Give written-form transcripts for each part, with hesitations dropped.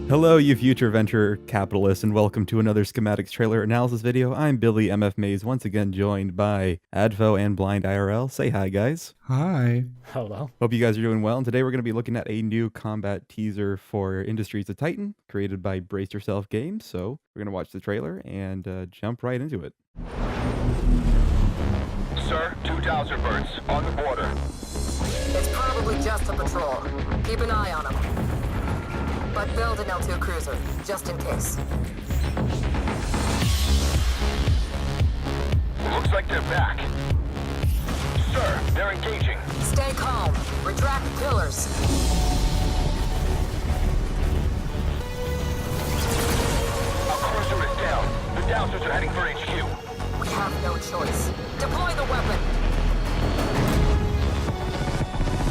Hello, you future venture capitalists, and welcome to another Schematics trailer analysis video. I'm BillyMFMays, once again joined by Adfo and BlindIRL. Say hi, guys. Hi. Hello. Hope you guys are doing well, and today we're going to be looking at a new combat teaser for Industries of Titan, created by Brace Yourself Games. So we're going to watch the trailer and jump right into it. Sir, 2 Dowser birds on the border. It's probably just a patrol. Keep an eye on them. But build an L2 cruiser, just in case. Looks like they're back. Sir, they're engaging. Stay calm. Retract pillars. Our cruiser is down. The Dowsers are heading for HQ. We have no choice. Deploy the weapon.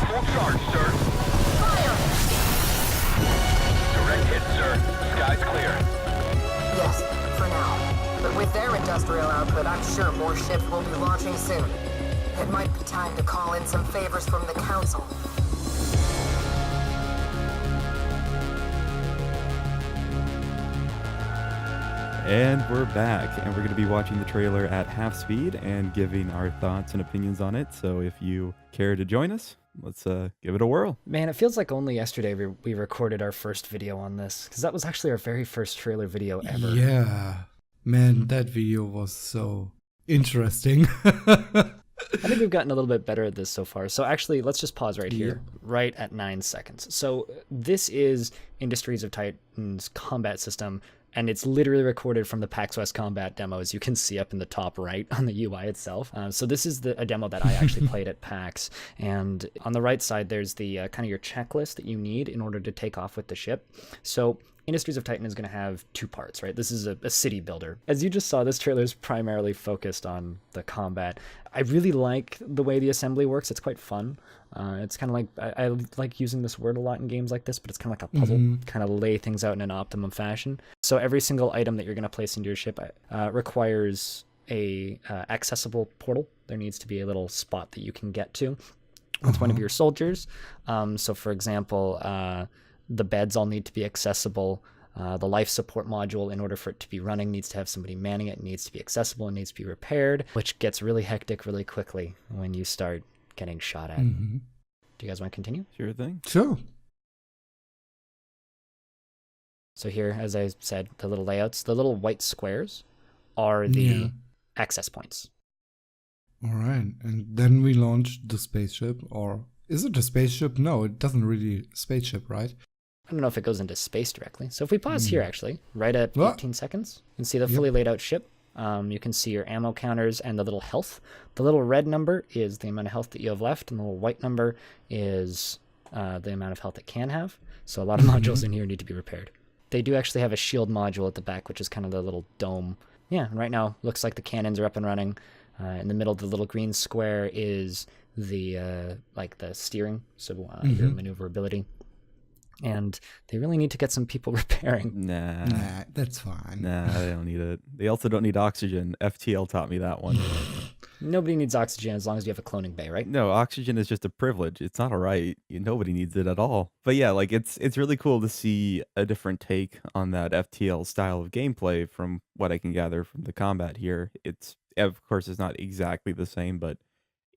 Full charge, sir. Fire! Direct hit, sir. Sky's clear. Yes, for now. But with their industrial output, I'm sure more ships will be launching soon. It might be time to call in some favors from the Council. And we're back, and we're going to be watching the trailer at half speed and giving our thoughts and opinions on it. So if you care to join us, let's give it a whirl. Man, it feels like only yesterday we recorded our first video on this, because that was actually our very first trailer video ever. Yeah. Man, that video was so interesting. I think we've gotten a little bit better at this so far. So actually, let's just pause right here, right at 9 seconds. So this is Industries of Titan's combat system, and it's literally recorded from the PAX West combat demo, as you can see up in the top right on the UI itself. So this is a demo that I actually played at PAX. And on the right side, there's the kind of your checklist that you need in order to take off with the ship. So Industries of Titan is going to have two parts, right? This is a city builder. As you just saw, this trailer is primarily focused on the combat. I really like the way the assembly works. It's quite fun. It's kind of like, I like using this word a lot in games like this, but it's kind of like a puzzle, kind of lay things out in an optimum fashion. So every single item that you're going to place into your ship requires a accessible portal. There needs to be a little spot that you can get to with one of your soldiers. So for example, the beds all need to be accessible. The life support module, in order for it to be running, needs to have somebody manning it, needs to be accessible, and needs to be repaired, which gets really hectic really quickly when you start getting shot at. Do you guys want to continue? Sure thing. Sure. So here, as I said, the little layouts, the little white squares are the access points. All right. And then we launched the spaceship, or is it a spaceship? No, it doesn't really spaceship, right? I don't know if it goes into space directly. So if we pause here, actually, right at 18 seconds, you can see the fully laid out ship. You can see your ammo counters and the little health. The little red number is the amount of health that you have left, and the little white number is the amount of health it can have. So a lot of modules in here need to be repaired. They do actually have a shield module at the back, which is kind of the little dome. Yeah, right now, looks like the cannons are up and running. In the middle of the little green square is the like the steering, so your maneuverability. And they really need to get some people repairing. Nah, that's fine. Nah, they don't need it. They also don't need oxygen. FTL taught me that one. Nobody needs oxygen as long as you have a cloning bay, right? No, oxygen is just a privilege. It's not a right. Nobody needs it at all. But yeah, like it's really cool to see a different take on that FTL style of gameplay from what I can gather from the combat here. It's, of course, it's not exactly the same, but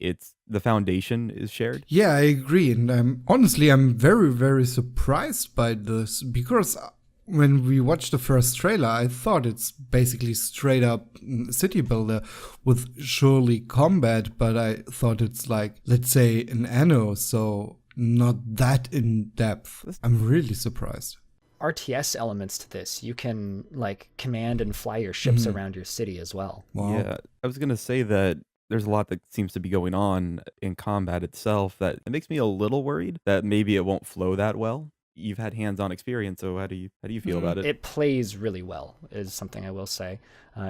it's the foundation is shared. Yeah, I agree. And honestly, I'm very, very surprised by this, because when we watched the first trailer, I thought it's basically straight up city builder with surely combat, but I thought it's like, let's say, an anno, so not that in depth. I'm really surprised. RTS elements to this. You can like command and fly your ships around your city as well. Wow. Yeah, I was going to say that there's a lot that seems to be going on in combat itself that it makes me a little worried that maybe it won't flow that well. You've had hands-on experience, so how do you feel about it? It plays really well, is something I will say.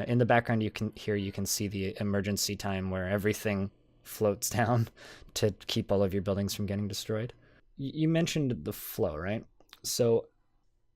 In the background, you can see the emergency time where everything floats down to keep all of your buildings from getting destroyed. You mentioned the flow, right? So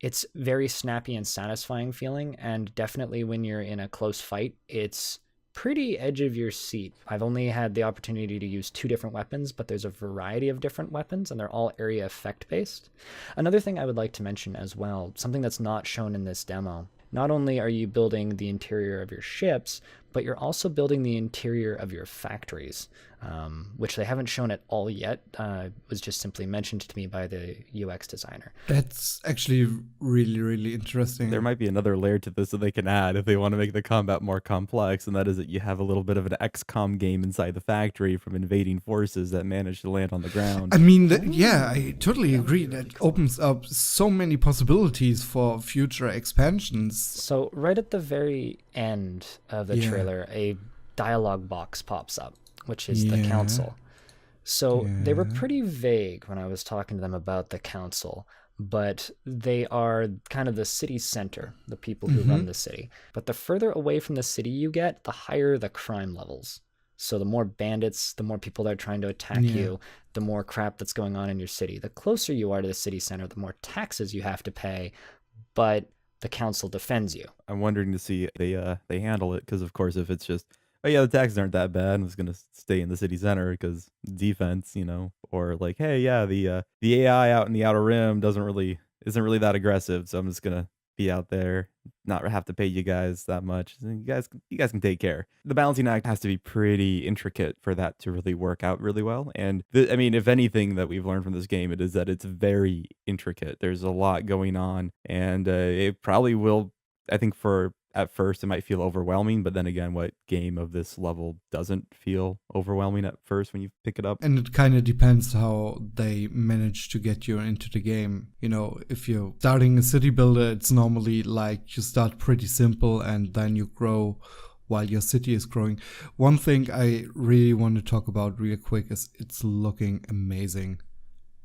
it's very snappy and satisfying feeling, and definitely when you're in a close fight, it's pretty edge of your seat. I've only had the opportunity to use 2 different weapons, but there's a variety of different weapons, and they're all area effect based. Another thing I would like to mention as well, something that's not shown in this demo, not only are you building the interior of your ships, but you're also building the interior of your factories, which they haven't shown at all yet. Was just simply mentioned to me by the UX designer. That's actually really, really interesting. There might be another layer to this that they can add if they want to make the combat more complex, and that is that you have a little bit of an XCOM game inside the factory from invading forces that manage to land on the ground. I mean, yeah, I totally agree. That opens up so many possibilities for future expansions. So right at the very end of the trailer, a dialogue box pops up, which is the council. So they were pretty vague when I was talking to them about the council, but they are kind of the city center, the people who run the city. But the further away from the city you get, the higher the crime levels. So the more bandits, the more people that are trying to attack you, the more crap that's going on in your city. The closer you are to the city center, the more taxes you have to pay, but the council defends you. I'm wondering to see if they handle it, because of course if it's just, oh yeah, the taxes aren't that bad, I'm just gonna stay in the city center because defense, you know, or like, hey, yeah, the AI out in the outer rim isn't really that aggressive, so I'm just gonna be out there, not have to pay you guys that much. You guys can take care. The balancing act has to be pretty intricate for that to really work out really well. And I mean, if anything that we've learned from this game, it is that it's very intricate. There's a lot going on, and it probably will. I think at first it might feel overwhelming, but then again, what game of this level doesn't feel overwhelming at first when you pick it up? And it kind of depends how they manage to get you into the game. You know, if you're starting a city builder, it's normally like you start pretty simple and then you grow while your city is growing. One thing I really want to talk about real quick is it's looking amazing.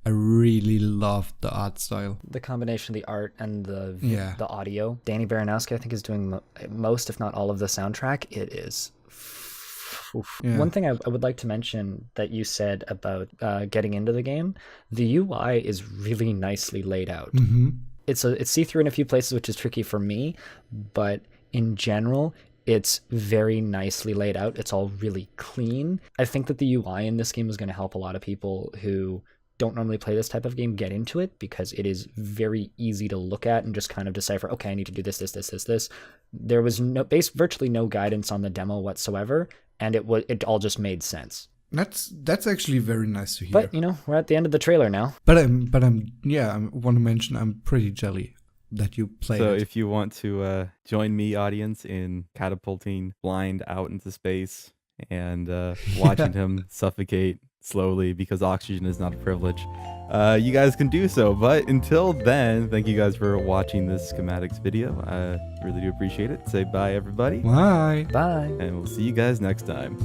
I really love the art style. The combination of the art and the audio. Danny Baranowski, I think, is doing most, if not all, of the soundtrack. It is. One thing I would like to mention that you said about getting into the game, the UI is really nicely laid out. It's see-through in a few places, which is tricky for me, but in general, it's very nicely laid out. It's all really clean. I think that the UI in this game is going to help a lot of people who don't normally play this type of game get into it, because it is very easy to look at and just kind of decipher, okay, I need to do this. There was virtually no guidance on the demo whatsoever, and it all just made sense. That's actually very nice to hear. But, you know, we're at the end of the trailer now. I want to mention I'm pretty jelly that you played So it. if you want to join me, audience, in catapulting Blind out into space and watching him suffocate slowly because oxygen is not a privilege, you guys can do so. But until then, thank you guys for watching this schematics video. I really do appreciate it. Say bye, everybody. Bye. Bye. And we'll see you guys next time.